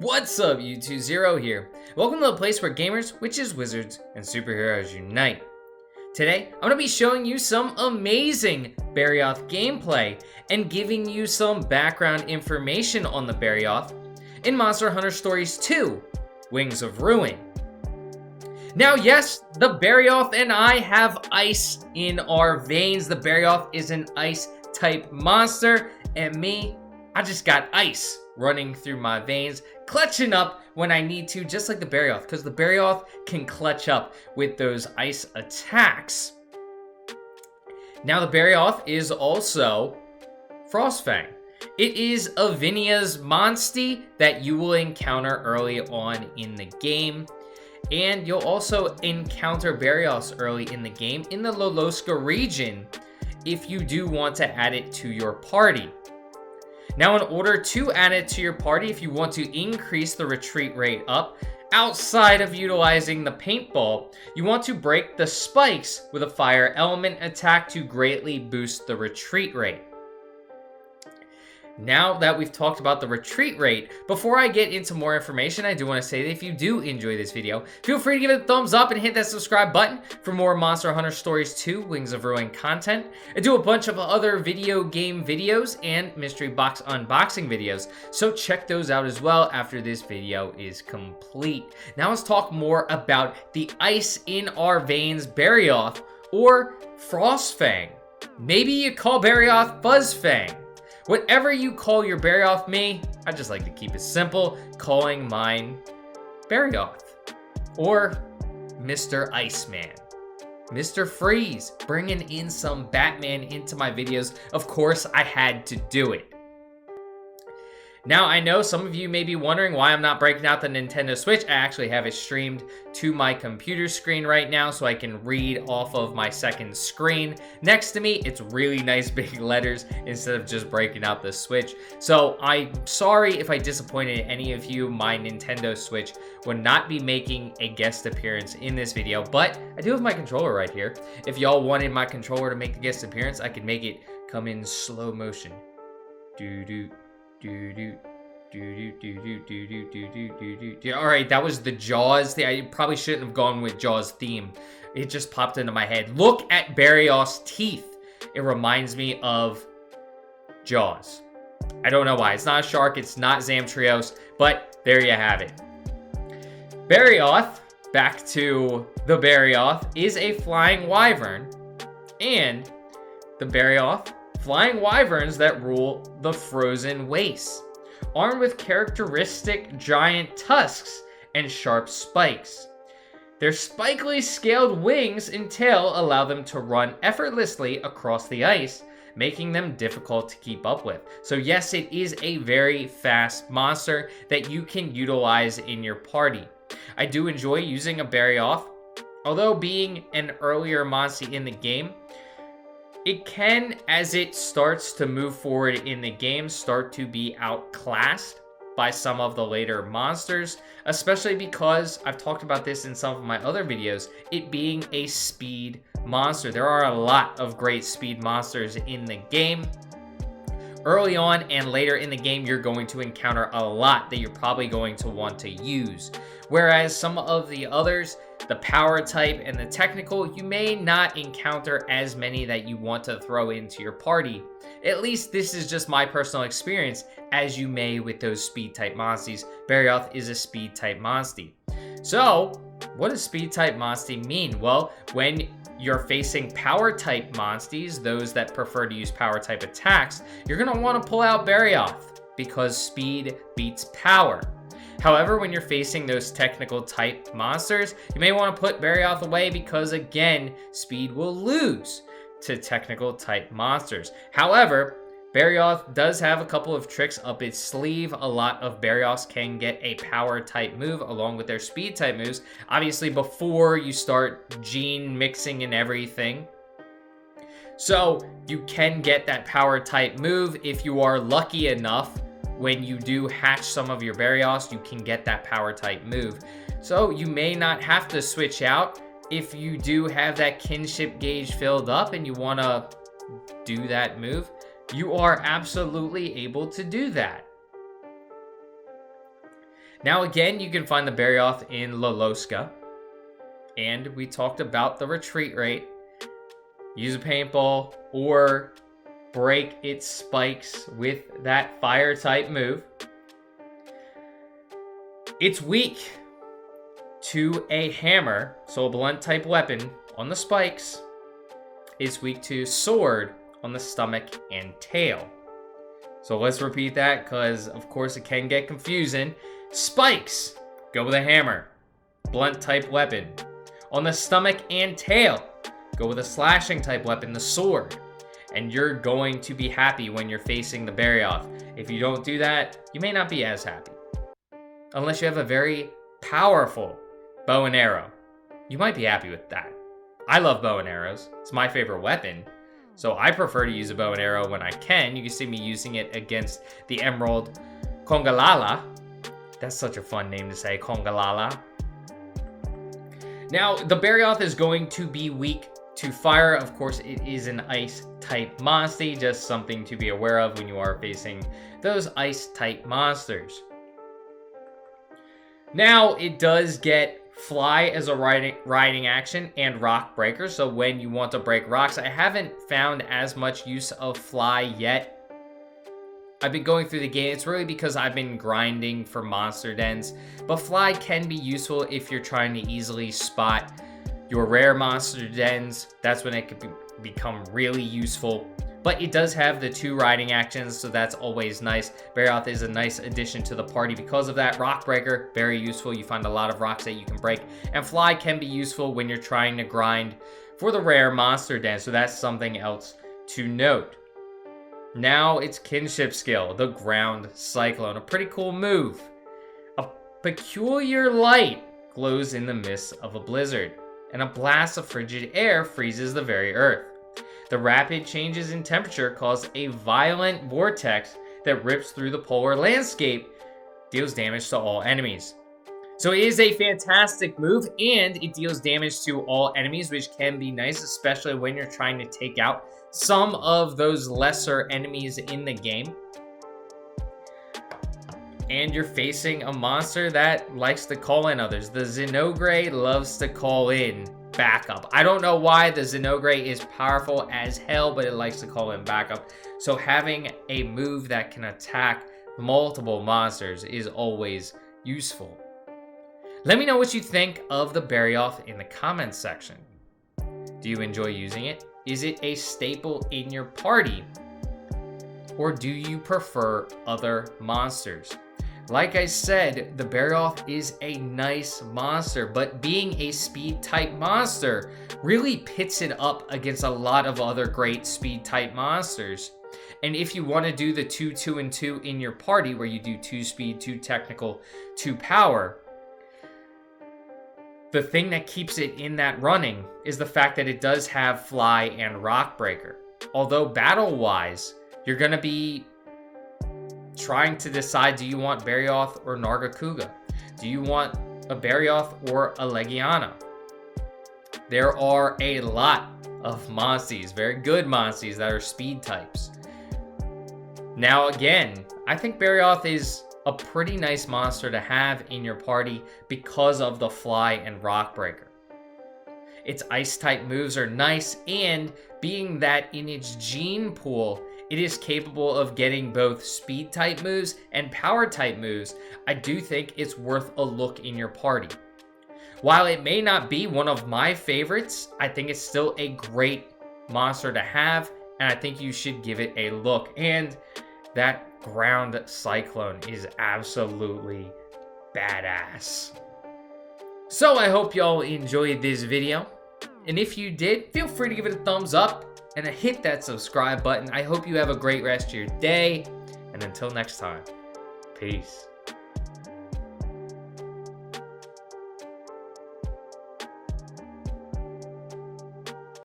What's up, YouTube Zero here. Welcome to the place where gamers, witches, wizards, and superheroes unite. Today, I'm going to be showing you some amazing Barioth gameplay and giving you some background information on the Barioth in Monster Hunter Stories 2, Wings of Ruin. Now, yes, the Barioth and I have ice in our veins. The Barioth is an ice-type monster, and me, I just got ice running through my veins, clutching up when I need to, just like the Barioth, because the Barioth can clutch up with those ice attacks. Now, the Barioth is also Frostfang. It is Avinia's monstie that you will encounter early on in the game. And you'll also encounter Barioth early in the game in the Loloska region if you do want to add it to your party. Now, in order to add it to your party, if you want to increase the retreat rate up, outside of utilizing the paintball, you want to break the spikes with a fire element attack to greatly boost the retreat rate. Now that we've talked about the retreat rate, before I get into more information, I do want to say that if you do enjoy this video, feel free to give it a thumbs up and hit that subscribe button for more Monster Hunter Stories 2 Wings of Ruin content. I do a bunch of other video game videos and mystery box unboxing videos, so check those out as well after this video is complete. Now let's talk more about the ice in our veins Barioth, or Frostfang. Maybe you call Barioth Fuzzfang. Whatever you call your Barioth, me, I just like to keep it simple, calling mine Barioth. Or Mr. Iceman. Mr. Freeze, bringing in some Batman into my videos. Of course, I had to do it. Now, I know some of you may be wondering why I'm not breaking out the Nintendo Switch. I actually have it streamed to my computer screen right now so I can read off of my second screen. Next to me, it's really nice big letters instead of just breaking out the Switch. So I'm sorry if I disappointed any of you. My Nintendo Switch would not be making a guest appearance in this video, but I do have my controller right here. If y'all wanted my controller to make the guest appearance, I could make it come in slow motion. Doo-doo. All right, that was the Jaws thing. I probably shouldn't have gone with Jaws theme. It just popped into my head. Look at Barioth's teeth. It reminds me of Jaws. I don't know why. It's not a shark. It's not Zamtrios. But there you have it. Barioth, back to the Barioth, is a flying wyvern. And the Barioth, flying wyverns that rule the frozen wastes, armed with characteristic giant tusks and sharp spikes. Their spikily scaled wings and tail allow them to run effortlessly across the ice, making them difficult to keep up with. So yes, it is a very fast monster that you can utilize in your party. I do enjoy using a Barioth, although being an earlier monster in the game, it can, as it starts to move forward in the game, start to be outclassed by some of the later monsters, especially because I've talked about this in some of my other videos, it being a speed monster. There are a lot of great speed monsters in the game. Early on and later in the game, you're going to encounter a lot that you're probably going to want to use. Whereas some of the others, the power type and the technical, you may not encounter as many that you want to throw into your party. At least this is just my personal experience, as you may with those speed type monsties. Barioth is a speed type monstie. So, what does speed type monstie mean? Well, when you're facing power type monsties, those that prefer to use power type attacks, you're going to want to pull out Barioth because speed beats power. However, when you're facing those technical type monsters, you may want to put Barioth away because, again, speed will lose to technical type monsters. However, Barioth does have a couple of tricks up its sleeve. A lot of Barioths can get a power type move along with their speed type moves. Obviously, before you start gene mixing and everything. So you can get that power type move if you are lucky enough. When you do hatch some of your Barioths, you can get that power type move. So you may not have to switch out if you do have that kinship gauge filled up and you want to do that move. You are absolutely able to do that. Now again, you can find the Barioth in Loloska. And we talked about the retreat rate. Use a paintball or break its spikes with that fire type move. It's weak to a hammer, so a blunt type weapon on the spikes. It's weak to sword on the stomach and tail. So let's repeat that because of course it can get confusing. Spikes, go with a hammer. Blunt type weapon. On the stomach and tail, go with a slashing type weapon, the sword. And you're going to be happy when you're facing the Barioth. If you don't do that, you may not be as happy. Unless you have a very powerful bow and arrow. You might be happy with that. I love bow and arrows. It's my favorite weapon. So I prefer to use a bow and arrow when I can. You can see me using it against the Emerald Kongalala. That's such a fun name to say, Kongalala. Now, the Barioth is going to be weak to fire. Of course, it is an ice type monster. Just something to be aware of when you are facing those ice type monsters. Now, it does get fly as a riding action and rock breaker. So when you want to break rocks, I haven't found as much use of fly yet. I've been going through the game. It's really because I've been grinding for monster dens. But fly can be useful if you're trying to easily spot your rare monster dens. That's when it could become really useful. But it does have the 2 riding actions, so that's always nice. Barioth is a nice addition to the party because of that. Rock breaker, very useful. You find a lot of rocks that you can break. And fly can be useful when you're trying to grind for the rare monster den, so that's something else to note. Now it's kinship skill, the ground cyclone. A pretty cool move. A peculiar light glows in the midst of a blizzard, and a blast of frigid air freezes the very earth. The rapid changes in temperature cause a violent vortex that rips through the polar landscape, deals damage to all enemies. So it is a fantastic move, and it deals damage to all enemies, which can be nice, especially when you're trying to take out some of those lesser enemies in the game. And you're facing a monster that likes to call in others. The Zinogre loves to call in backup. I don't know why. The Zinogre is powerful as hell, but it likes to call in backup. So having a move that can attack multiple monsters is always useful. Let me know what you think of the Barioth in the comments section. Do you enjoy using it? Is it a staple in your party? Or do you prefer other monsters? Like I said, the Barioth is a nice monster, but being a speed type monster really pits it up against a lot of other great speed type monsters. And if you want to do the 2, 2, and 2 in your party, where you do 2 speed, 2 technical, 2 power, the thing that keeps it in that running is the fact that it does have fly and rock breaker. Although battle-wise, you're going to be trying to decide, do you want Barioth or Nargacuga? Do you want a Barioth or a Legiana? There are a lot of monsters, very good monsters that are speed types. Now again, I think Barioth is a pretty nice monster to have in your party because of the fly and rock breaker. Its ice type moves are nice, and being that in its gene pool, it is capable of getting both speed type moves and power type moves. I do think it's worth a look in your party. While it may not be one of my favorites, I think it's still a great monster to have, and I think you should give it a look. And that ground cyclone is absolutely badass. So I hope y'all enjoyed this video, and if you did, feel free to give it a thumbs up and hit that subscribe button. I hope you have a great rest of your day, and until next time, peace.